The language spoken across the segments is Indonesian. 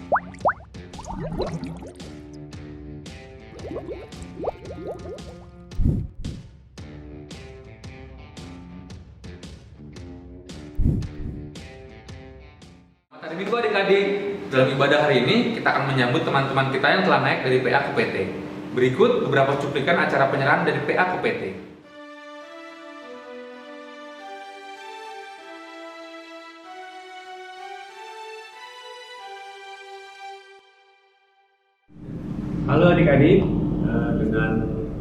Hari Minggu adik-adik, dalam ibadah hari ini kita akan menyambut teman-teman kita yang telah naik dari PA ke PT. Berikut beberapa cuplikan acara penyerahan dari PA ke PT. Halo adik-adik, dengan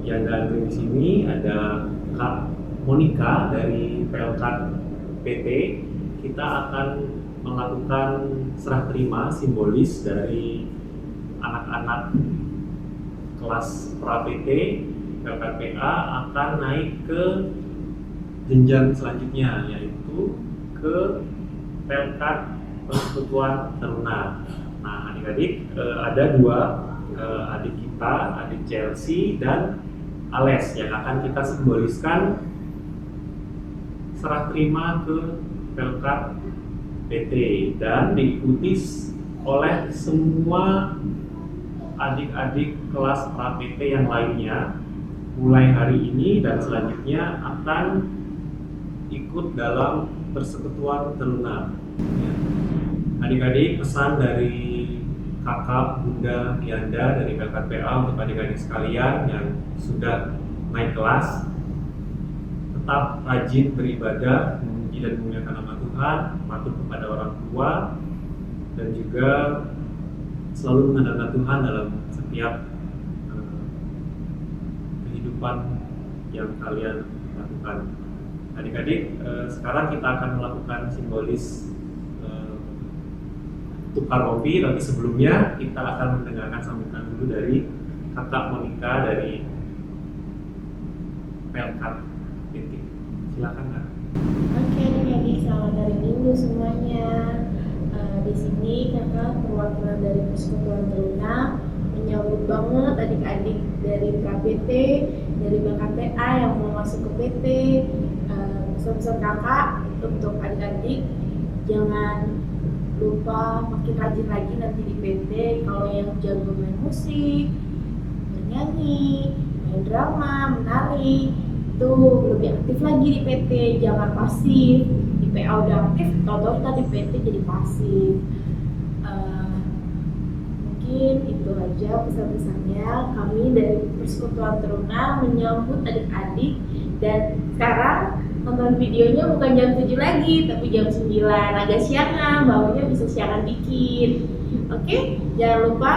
yang hadir di sini ada Kak Monica dari PLK PT. Kita akan melakukan serah terima simbolis dari anak-anak kelas pra PT. PLK PA akan naik ke jenjang selanjutnya, yaitu ke PLK Persekutuan Taruna. Nah adik-adik, ada dua adik kita, adik Chelsea dan Ales yang akan kita simboliskan serah terima ke PLK PT dan diikuti oleh semua adik-adik kelas pra PT yang lainnya mulai hari ini dan selanjutnya akan ikut dalam Persekutuan Taruna. Adik-adik, pesan dari kakak, bunda, Yanda dari PLK-PA untuk adik-adik sekalian yang sudah naik kelas, tetap rajin beribadah, memuji dan memuliakan nama Tuhan, patuh kepada orang tua, dan juga selalu mengandalkan Tuhan dalam setiap kehidupan yang kalian lakukan. Adik-adik, sekarang kita akan melakukan simbolis tukar rompi, tapi sebelumnya kita akan mendengarkan sambutan dulu dari kakak Monica dari PLK PT. Silakan Kak. Oke adik-adik, selamat hari Minggu semuanya. Di sini kakak perwakilan dari Persekutuan Taruna menyambut banget adik-adik dari pra PT, dari BKPA yang mau masuk ke PT. Pesan-pesan kakak untuk adik-adik, jangan lupa makin rajin lagi nanti di PT. Kalau yang jago main musik, bernyanyi, main drama, menari, itu lebih aktif lagi di PT. Jangan pasif. Di PA udah aktif, tau-tau kita di PT jadi pasif. Mungkin itu aja pesan-pesannya. Kami dari Persekutuan Taruna menyambut adik-adik, dan sekarang nonton videonya bukan jam 7 lagi, tapi jam 9, agak siangan, baunya bisa siangan dikit. Oke, jangan lupa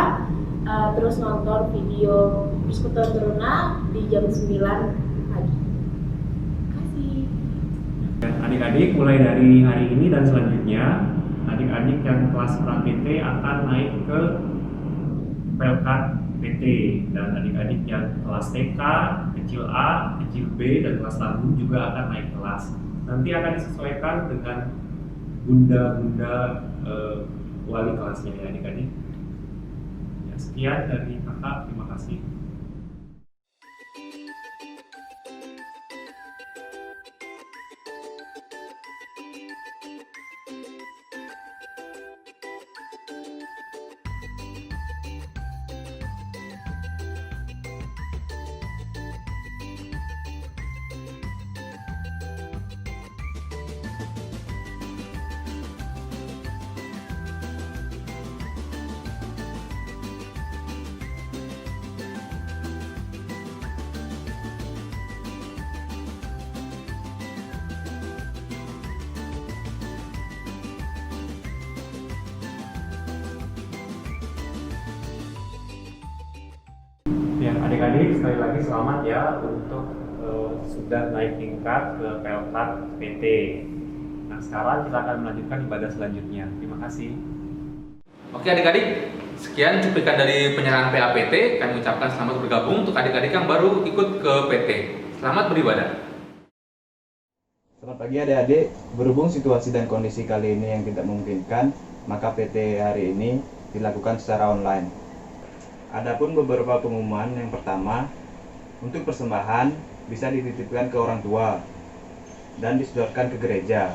terus nonton video Persekutuan Taruna di jam 9 pagi. Terima kasih. Adik-adik, mulai dari hari ini dan selanjutnya, adik-adik yang kelas pra PT akan naik ke PLK PT, dan adik-adik yang kelas TK, kecil A, kecil B, dan kelas tabung juga akan naik kelas. Nanti akan disesuaikan dengan bunda-bunda wali kelasnya ya adik-adik. Ya, sekian dari kakak, terima kasih. Ya, adik-adik sekali lagi selamat ya untuk sudah naik tingkat ke PLK PT. Nah, sekarang kita akan melanjutkan ibadah selanjutnya. Terima kasih. Oke adik-adik, sekian cuplikan dari penyerahan PAPT. Kami ucapkan selamat bergabung untuk adik-adik yang baru ikut ke PT. Selamat beribadah. Selamat pagi adik-adik, berhubung situasi dan kondisi kali ini yang tidak memungkinkan, maka PT hari ini dilakukan secara online. Adapun beberapa pengumuman, yang pertama, untuk persembahan bisa dititipkan ke orang tua dan disodorkan ke gereja.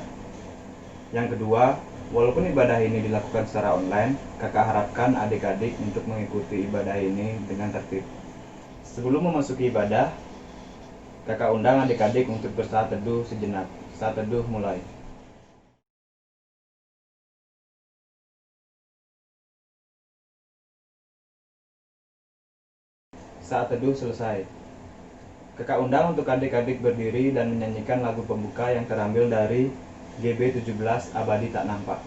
Yang kedua, Walaupun ibadah ini dilakukan secara online, kakak harapkan adik-adik untuk mengikuti ibadah ini dengan tertib. Sebelum memasuki ibadah, kakak undang adik-adik untuk bersaat teduh sejenak. Saat teduh mulai. Saat teduh selesai, kakak undang untuk adik-adik berdiri dan menyanyikan lagu pembuka yang terambil dari GB17 Abadi Tak Nampak.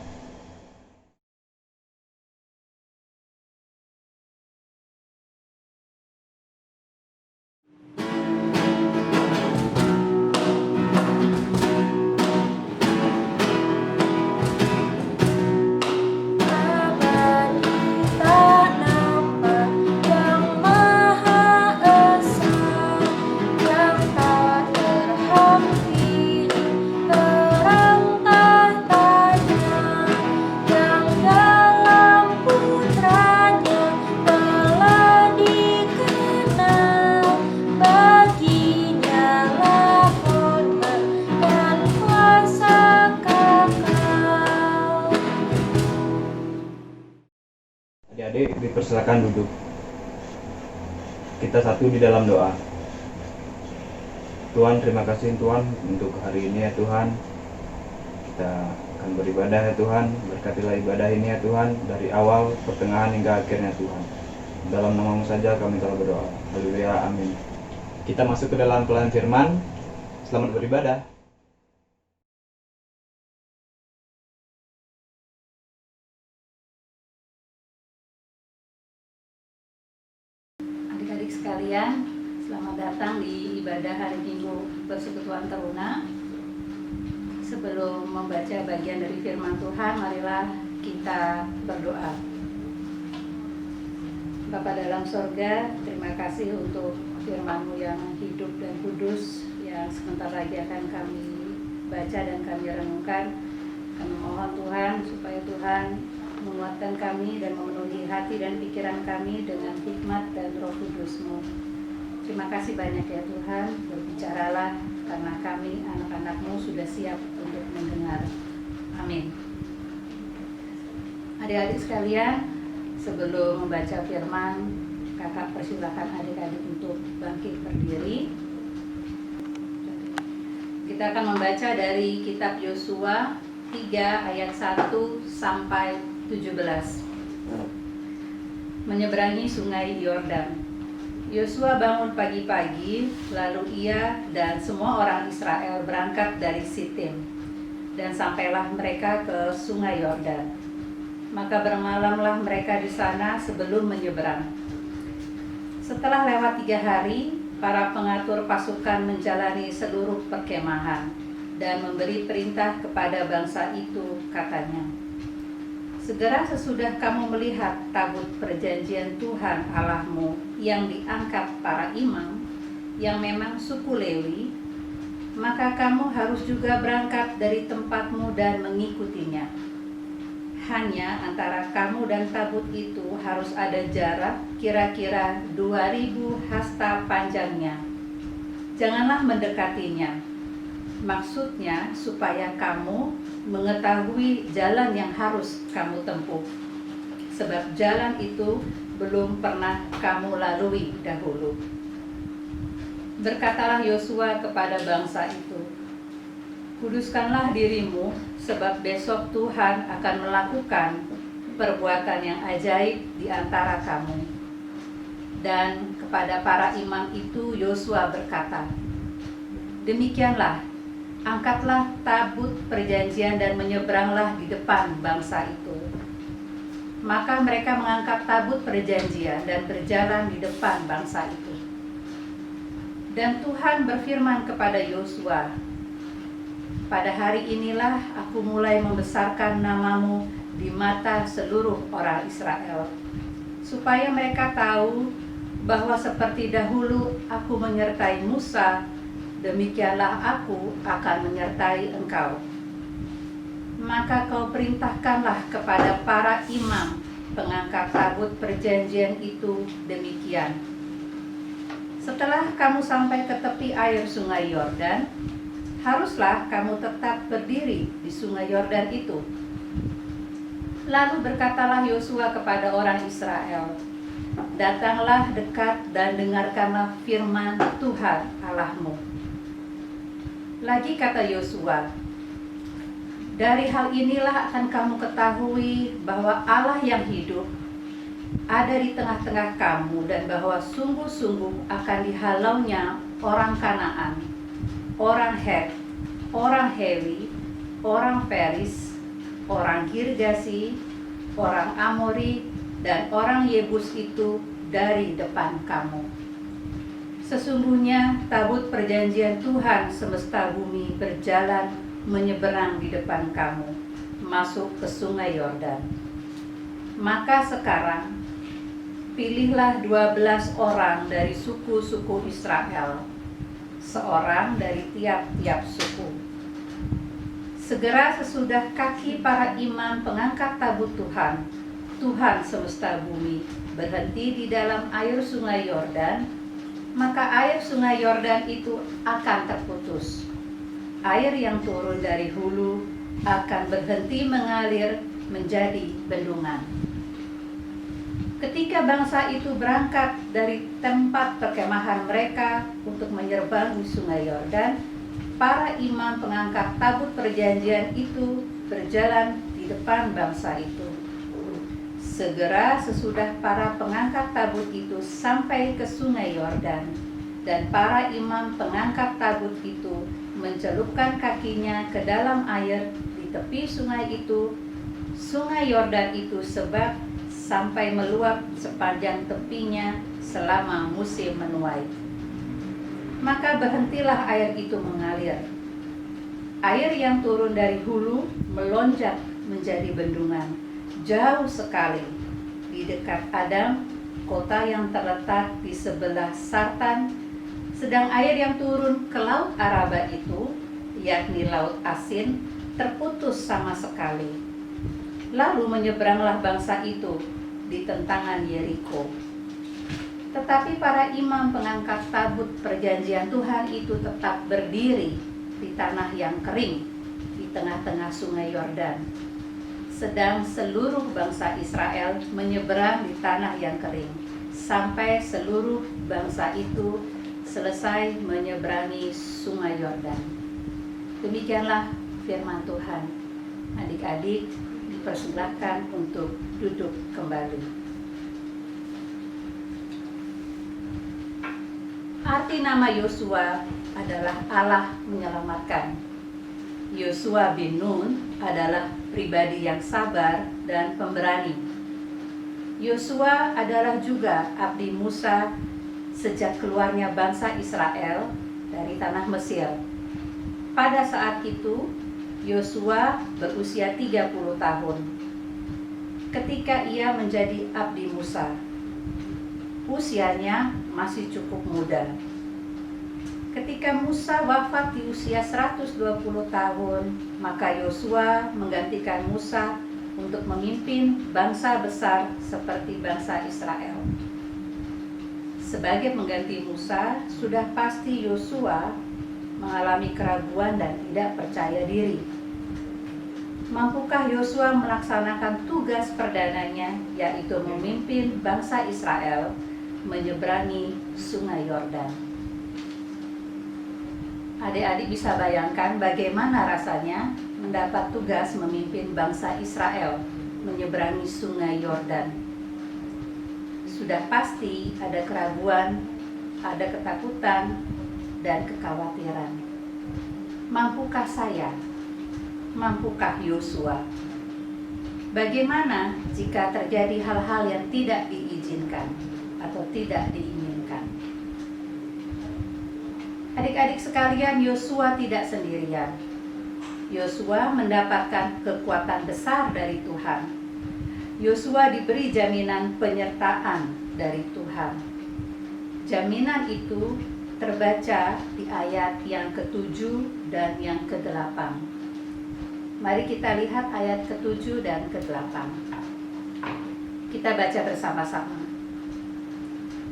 Abadi tak nampak yang Maha Esa, yang tak terhenti, terang tahtanya, yang dalam putranya telah dikenal. Baginya lah hormat dan kuasa kekal. Adik-adik dipersilakan duduk. Kita satu di dalam doa. Tuhan, terima kasih Tuhan untuk hari ini ya Tuhan. Kita akan beribadah ya Tuhan. Berkatilah ibadah ini ya Tuhan, dari awal, pertengahan hingga akhirnya Tuhan. Dalam nama-Mu saja kami telah berdoa. Haleluya, amin. Kita masuk ke dalam pelayan firman. Selamat beribadah. Adik-adik sekalian, selamat datang di ibadah hari Minggu Persekutuan Teruna. Sebelum membaca bagian dari firman Tuhan, marilah kita berdoa. Bapa dalam sorga, terima kasih untuk firman-Mu yang hidup dan kudus yang sebentar lagi akan kami baca dan kami renungkan. Kami mohon Tuhan supaya Tuhan menguatkan kami dan memenuhi hati dan pikiran kami dengan hikmat dan Roh Kudus-Mu. Terima kasih banyak ya Tuhan, berbicaralah karena kami anak-anak-Mu sudah siap untuk mendengar. Amin. Adik-adik sekalian, sebelum membaca firman, kakak persilakan adik-adik untuk bangkit berdiri. Kita akan membaca dari kitab Yosua 3 ayat 1 sampai 17. Menyeberangi sungai Yordan. Yosua bangun pagi-pagi, lalu ia dan semua orang Israel berangkat dari Sitim, dan sampailah mereka ke sungai Yordan. Maka bermalamlah mereka di sana sebelum menyeberang. Setelah lewat 3 hari, para pengatur pasukan menjalani seluruh perkemahan dan memberi perintah kepada bangsa itu, katanya, segera sesudah kamu melihat tabut perjanjian Tuhan Allahmu yang diangkat para imam, yang memang suku Lewi, maka kamu harus juga berangkat dari tempatmu dan mengikutinya. Hanya antara kamu dan tabut itu harus ada jarak kira-kira 2000 hasta panjangnya. Janganlah mendekatinya. Maksudnya supaya kamu mengetahui jalan yang harus kamu tempuh, sebab jalan itu belum pernah kamu lalui dahulu. Berkatalah Yosua kepada bangsa itu, kuduskanlah dirimu, sebab besok Tuhan akan melakukan perbuatan yang ajaib di antara kamu. Dan kepada para imam itu Yosua berkata, demikianlah, angkatlah tabut perjanjian dan menyeberanglah di depan bangsa itu. Maka mereka mengangkat tabut perjanjian dan berjalan di depan bangsa itu. Dan Tuhan berfirman kepada Yosua, pada hari inilah aku mulai membesarkan namamu di mata seluruh orang Israel, supaya mereka tahu bahwa seperti dahulu aku menyertai Musa, demikianlah aku akan menyertai engkau. Maka kau perintahkanlah kepada para imam pengangkat tabut perjanjian itu demikian. Setelah kamu sampai ke tepi air sungai Yordan, haruslah kamu tetap berdiri di sungai Yordan itu. Lalu berkatalah Yosua kepada orang Israel, "Datanglah dekat dan dengarkanlah firman Tuhan Allahmu." Lagi kata Yosua, "Dari hal inilah akan kamu ketahui bahwa Allah yang hidup ada di tengah-tengah kamu, dan bahwa sungguh-sungguh akan dihalaunya orang Kanaan, orang Het, orang Hewi, orang Peris, orang Girgasi, orang Amori, dan orang Yebus itu dari depan kamu. Sesungguhnya tabut perjanjian Tuhan semesta bumi berjalan menyeberang di depan kamu, masuk ke sungai Yordan. Maka sekarang pilihlah 12 orang dari suku-suku Israel, seorang dari tiap-tiap suku. Segera sesudah kaki para imam pengangkat tabut Tuhan, Tuhan semesta bumi, berhenti di dalam air sungai Yordan, maka air sungai Yordan itu akan terputus. Air yang turun dari hulu akan berhenti mengalir menjadi bendungan. Ketika bangsa itu berangkat dari tempat perkemahan mereka untuk menyerbangi sungai Yordan, para imam pengangkat tabut perjanjian itu berjalan di depan bangsa itu. Segera sesudah para pengangkat tabut itu sampai ke sungai Yordan, dan para imam pengangkat tabut itu mencelupkan kakinya ke dalam air di tepi sungai itu, sungai Yordan itu sebab sampai meluap sepanjang tepinya selama musim menuai. Maka berhentilah air itu mengalir. Air yang turun dari hulu melonjak menjadi bendungan, jauh sekali di dekat Adam, kota yang terletak di sebelah Sartan. Sedang air yang turun ke laut Araba itu, yakni laut Asin, terputus sama sekali. Lalu menyeberanglah bangsa itu di tentangan Yeriko. Tetapi para imam pengangkat tabut perjanjian Tuhan itu tetap berdiri di tanah yang kering di tengah-tengah sungai Yordan, sedang seluruh bangsa Israel menyeberang di tanah yang kering, sampai seluruh bangsa itu selesai menyeberangi sungai Yordan. Demikianlah firman Tuhan. Adik-adik dipersilakan untuk duduk kembali. Arti nama Yosua adalah Allah menyelamatkan. Yosua bin Nun adalah pribadi yang sabar dan pemberani. Yosua adalah juga abdi Musa sejak keluarnya bangsa Israel dari tanah Mesir. Pada saat itu Yosua berusia 30 tahun ketika ia menjadi abdi Musa. Usianya masih cukup muda. Ketika Musa wafat di usia 120 tahun, maka Yosua menggantikan Musa untuk memimpin bangsa besar seperti bangsa Israel. Sebagai pengganti Musa, sudah pasti Yosua mengalami keraguan dan tidak percaya diri. Mampukah Yosua melaksanakan tugas perdananya, yaitu memimpin bangsa Israel menyeberangi sungai Yordan? Adik-adik bisa bayangkan bagaimana rasanya mendapat tugas memimpin bangsa Israel menyeberangi sungai Yordan. Sudah pasti ada keraguan, ada ketakutan, dan kekhawatiran. Mampukah saya? Mampukah Yosua? Bagaimana jika terjadi hal-hal yang tidak diizinkan atau tidak diinginkan? Adik-adik sekalian, Yosua tidak sendirian. Yosua mendapatkan kekuatan besar dari Tuhan. Yosua diberi jaminan penyertaan dari Tuhan. Jaminan itu terbaca di ayat yang ke-7 dan yang ke-8. Mari kita lihat ayat ke-7 dan ke-8. Kita baca bersama-sama.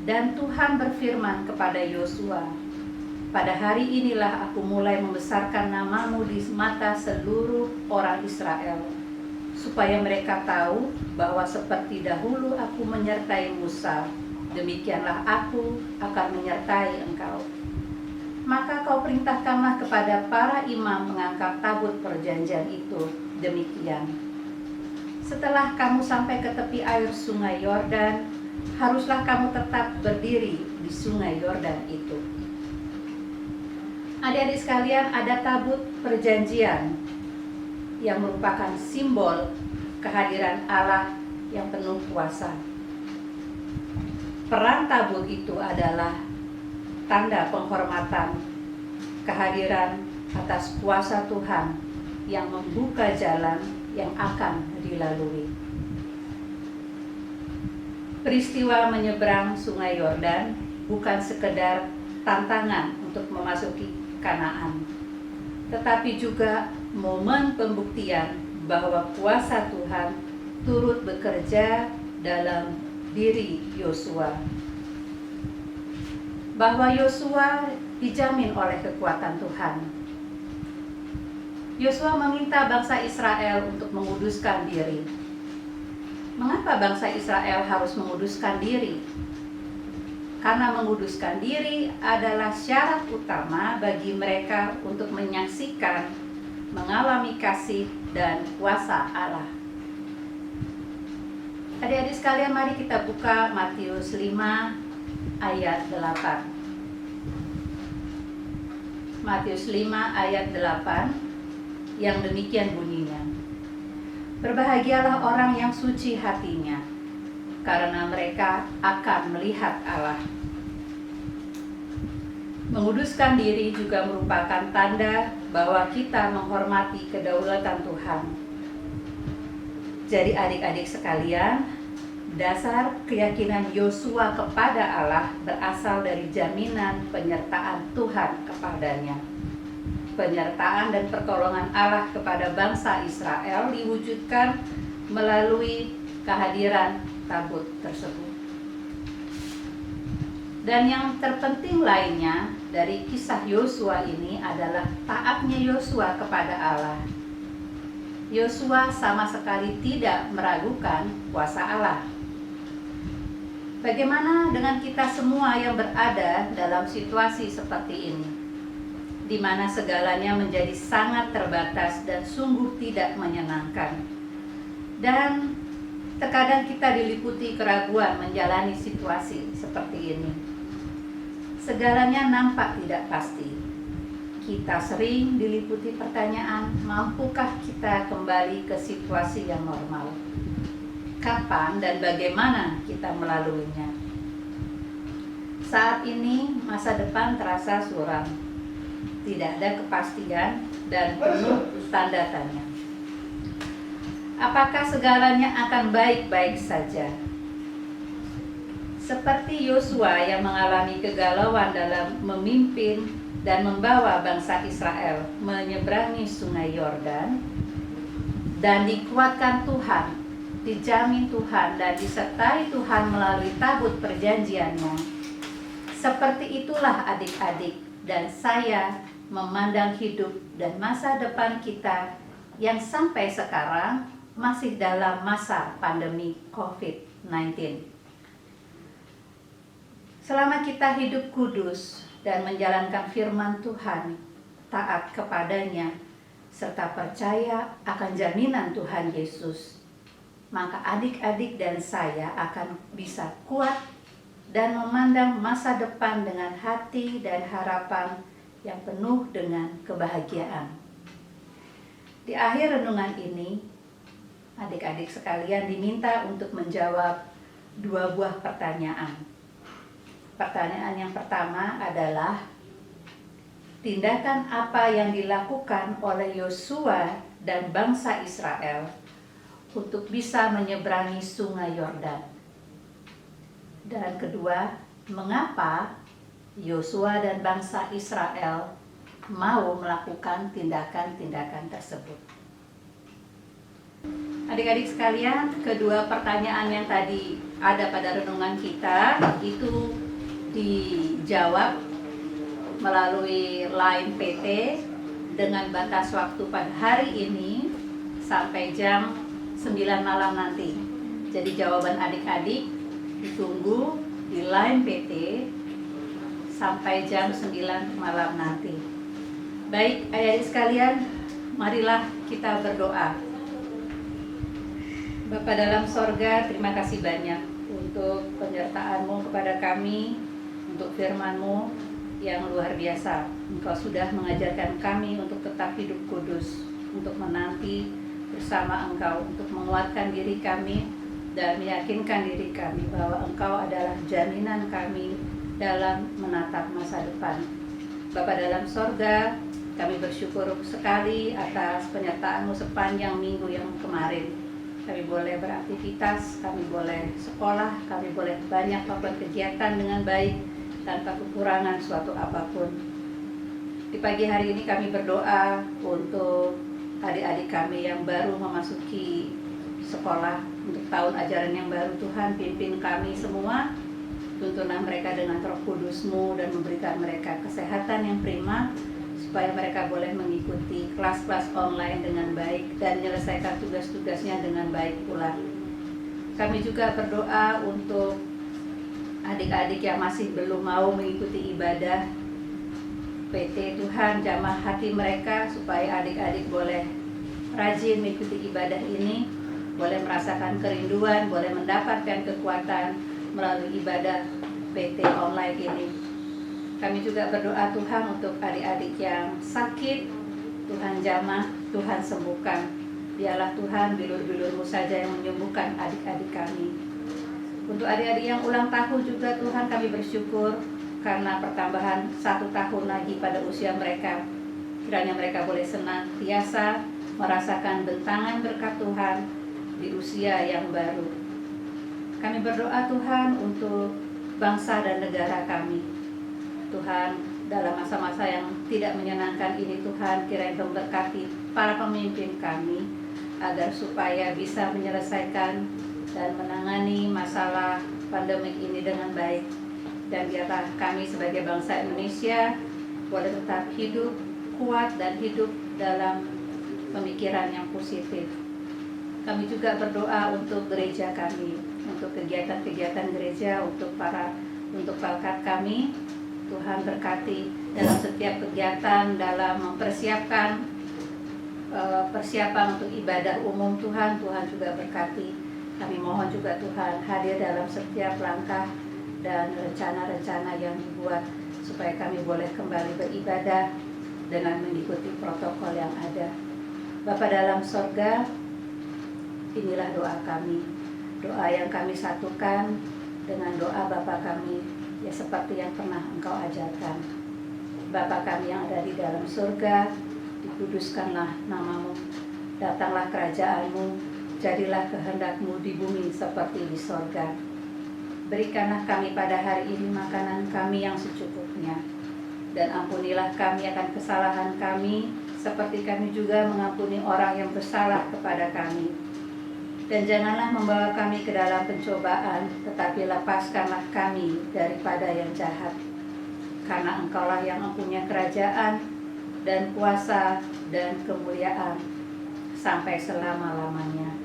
Dan Tuhan berfirman kepada Yosua, "Pada hari inilah aku mulai membesarkan namamu di mata seluruh orang Israel, supaya mereka tahu bahwa seperti dahulu aku menyertai Musa, demikianlah aku akan menyertai engkau. Maka kau perintahkanlah kepada para imam mengangkat tabut perjanjian itu demikian. Setelah kamu sampai ke tepi air sungai Yordan, haruslah kamu tetap berdiri di sungai Yordan itu. Adik-adik sekalian, ada tabut perjanjian yang merupakan simbol kehadiran Allah yang penuh kuasa. Peran tabut itu adalah tanda penghormatan kehadiran atas kuasa Tuhan yang membuka jalan yang akan dilalui. Peristiwa menyeberang sungai Yordan bukan sekedar tantangan untuk memasuki Kanaan, tetapi juga momen pembuktian bahwa kuasa Tuhan turut bekerja dalam diri Yosua. Bahwa Yosua dijamin oleh kekuatan Tuhan. Yosua meminta bangsa Israel untuk menguduskan diri. Mengapa bangsa Israel harus menguduskan diri? Karena menguduskan diri adalah syarat utama bagi mereka untuk menyaksikan, mengalami kasih dan kuasa Allah. Adik-adik sekalian, mari kita buka Matius 5 ayat 8. Matius 5 ayat 8 yang demikian bunyinya. Berbahagialah orang yang suci hatinya, karena mereka akan melihat Allah. Menguduskan diri juga merupakan tanda bahwa kita menghormati kedaulatan Tuhan. Jadi adik-adik sekalian, dasar keyakinan Yosua kepada Allah berasal dari jaminan penyertaan Tuhan kepadanya. Penyertaan dan pertolongan Allah kepada bangsa Israel diwujudkan melalui kehadiran tabut tersebut. Dan yang terpenting lainnya dari kisah Yosua ini adalah taatnya Yosua kepada Allah. Yosua sama sekali tidak meragukan kuasa Allah. Bagaimana dengan kita semua yang berada dalam situasi seperti ini, di mana segalanya menjadi sangat terbatas dan sungguh tidak menyenangkan, dan terkadang kita diliputi keraguan menjalani situasi seperti ini. Segalanya nampak tidak pasti. Kita sering diliputi pertanyaan, mampukah kita kembali ke situasi yang normal? Kapan dan bagaimana kita melaluinya? Saat ini masa depan terasa suram. Tidak ada kepastian dan penuh tanda tanya. Apakah segalanya akan baik-baik saja? Seperti Yosua yang mengalami kegalauan dalam memimpin dan membawa bangsa Israel menyeberangi sungai Yordan, dan dikuatkan Tuhan, dijamin Tuhan dan disertai Tuhan melalui tabut perjanjiannya. Seperti itulah adik-adik dan saya memandang hidup dan masa depan kita yang sampai sekarang masih dalam masa pandemi COVID-19. Selama kita hidup kudus dan menjalankan firman Tuhan, taat kepadanya, serta percaya akan jaminan Tuhan Yesus, maka adik-adik dan saya akan bisa kuat dan memandang masa depan dengan hati dan harapan yang penuh dengan kebahagiaan. Di akhir renungan ini, adik-adik sekalian diminta untuk menjawab 2 buah pertanyaan. Pertanyaan yang pertama adalah, tindakan apa yang dilakukan oleh Yosua dan bangsa Israel untuk bisa menyeberangi sungai Yordan? Dan kedua, mengapa Yosua dan bangsa Israel mau melakukan tindakan-tindakan tersebut? Adik-adik sekalian, kedua pertanyaan yang tadi ada pada renungan kita itu dijawab melalui line PT dengan batas waktu pada hari ini sampai jam 9 malam nanti. Jadi jawaban adik-adik ditunggu di line PT sampai jam 9 malam nanti. Baik, adik-adik sekalian, marilah kita berdoa. Bapa dalam sorga, terima kasih banyak untuk penyertaan-Mu kepada kami, untuk firman-Mu yang luar biasa. Engkau sudah mengajarkan kami untuk tetap hidup kudus, untuk menanti bersama Engkau, untuk menguatkan diri kami dan meyakinkan diri kami bahwa Engkau adalah jaminan kami dalam menatap masa depan. Bapa dalam sorga, kami bersyukur sekali atas penyertaan-Mu sepanjang minggu yang kemarin. Kami boleh beraktivitas, kami boleh sekolah, kami boleh banyak melakukan kegiatan dengan baik tanpa kekurangan suatu apapun. Di pagi hari ini kami berdoa untuk adik-adik kami yang baru memasuki sekolah untuk tahun ajaran yang baru. Tuhan, pimpin kami semua, tuntunlah mereka dengan Roh Kudus-Mu dan memberikan mereka kesehatan yang prima, supaya mereka boleh mengikuti kelas-kelas online dengan baik dan menyelesaikan tugas-tugasnya dengan baik pula. Kami juga berdoa untuk adik-adik yang masih belum mau mengikuti ibadah PT. Tuhan, jamah hati mereka supaya adik-adik boleh rajin mengikuti ibadah ini, boleh merasakan kerinduan, boleh mendapatkan kekuatan melalui ibadah PT online ini. Kami juga berdoa Tuhan untuk adik-adik yang sakit, Tuhan jamah, Tuhan sembuhkan. Biarlah Tuhan bilur-bilur-Mu saja yang menyembuhkan adik-adik kami. Untuk adik-adik yang ulang tahun juga Tuhan, kami bersyukur karena pertambahan 1 tahun lagi pada usia mereka. Kiranya mereka boleh senantiasa merasakan bentangan berkat Tuhan di usia yang baru. Kami berdoa Tuhan untuk bangsa dan negara kami. Tuhan, dalam masa-masa yang tidak menyenangkan ini Tuhan, kiranya memberkati para pemimpin kami agar supaya bisa menyelesaikan dan menangani masalah pandemik ini dengan baik. Dan biarlah kami sebagai bangsa Indonesia boleh tetap hidup kuat dan hidup dalam pemikiran yang positif. Kami juga berdoa untuk gereja kami, untuk kegiatan-kegiatan gereja, untuk pelkat kami. Tuhan berkati dalam setiap kegiatan, dalam mempersiapkan persiapan untuk ibadah umum Tuhan. Tuhan juga berkati. Kami mohon juga Tuhan hadir dalam setiap langkah dan rencana-rencana yang dibuat supaya kami boleh kembali beribadah dengan mengikuti protokol yang ada. Bapa dalam sorga, inilah doa kami, doa yang kami satukan dengan doa Bapa kami, ya seperti yang pernah Engkau ajarkan. Bapa kami yang ada di dalam surga, dikuduskanlah nama-Mu, datanglah kerajaan-Mu, jadilah kehendak-Mu di bumi seperti di sorga. Berikanlah kami pada hari ini makanan kami yang secukupnya, dan ampunilah kami akan kesalahan kami, seperti kami juga mengampuni orang yang bersalah kepada kami. Dan janganlah membawa kami ke dalam pencobaan, tetapi lepaskanlah kami daripada yang jahat. Karena Engkaulah yang mempunyai kerajaan dan kuasa dan kemuliaan sampai selama-lamanya.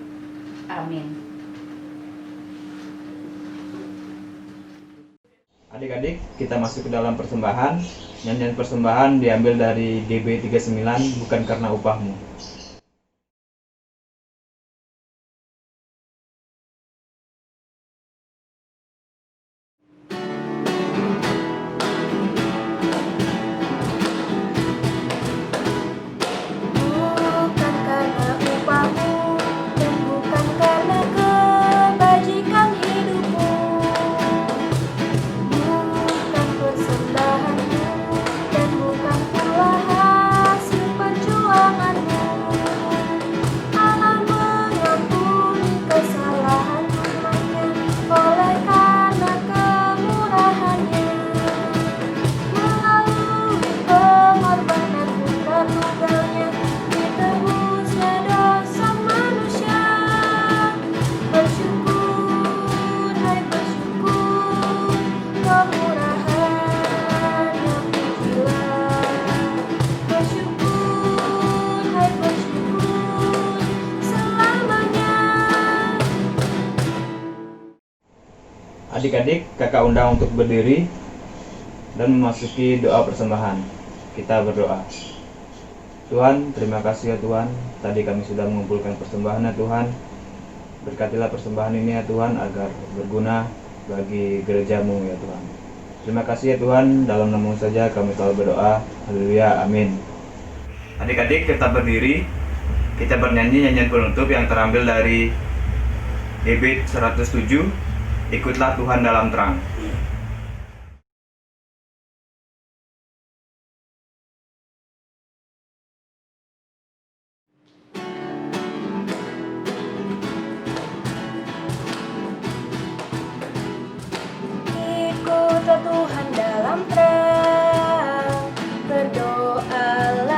Amin. Adik-adik, kita masuk ke dalam persembahan. Nyanyian persembahan diambil dari DB 39, bukan karena upahmu. Bukan karena upahmu dan bukan karena kebajikan hidupmu, bukan persembahanmu dan bukan pula hasil perjuanganmu, Adik-adik, kakak undang untuk berdiri dan memasuki doa persembahan. Kita berdoa. Tuhan, terima kasih ya Tuhan. Tadi kami sudah mengumpulkan persembahan ya Tuhan. Berkatilah persembahan ini ya Tuhan agar berguna bagi gerejamu ya Tuhan. Terima kasih ya Tuhan, dalam nama-Mu saja kami selalu berdoa. Haleluya, amin. Adik-adik tetap berdiri. Kita bernyanyi nyanyian penutup yang terambil dari Debit 107, Ikutlah Tuhan dalam terang. Ikutlah Tuhan dalam terang, berdoalah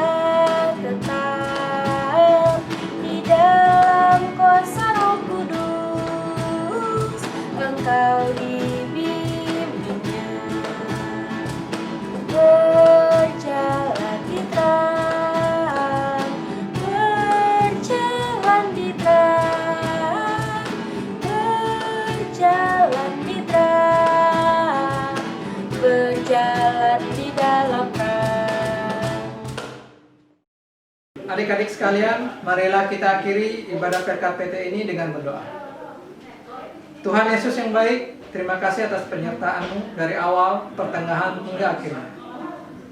tetap di dalam kuasa Roh Kudus, engkau dibimbingnya. Berjalan di terang, berjalan di terang, berjalan di terang, berjalan di dalam terang. Adik-adik sekalian, marilah kita akhiri ibadah berkat PT ini dengan berdoa. Tuhan Yesus yang baik, terima kasih atas penyertaan-Mu dari awal, pertengahan, hingga akhirnya.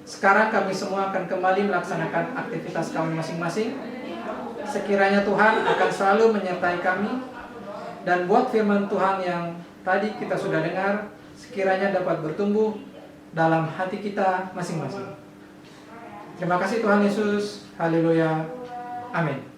Sekarang kami semua akan kembali melaksanakan aktivitas kami masing-masing. Sekiranya Tuhan akan selalu menyertai kami, dan buat firman Tuhan yang tadi kita sudah dengar, sekiranya dapat bertumbuh dalam hati kita masing-masing. Terima kasih Tuhan Yesus. Haleluya. Amin.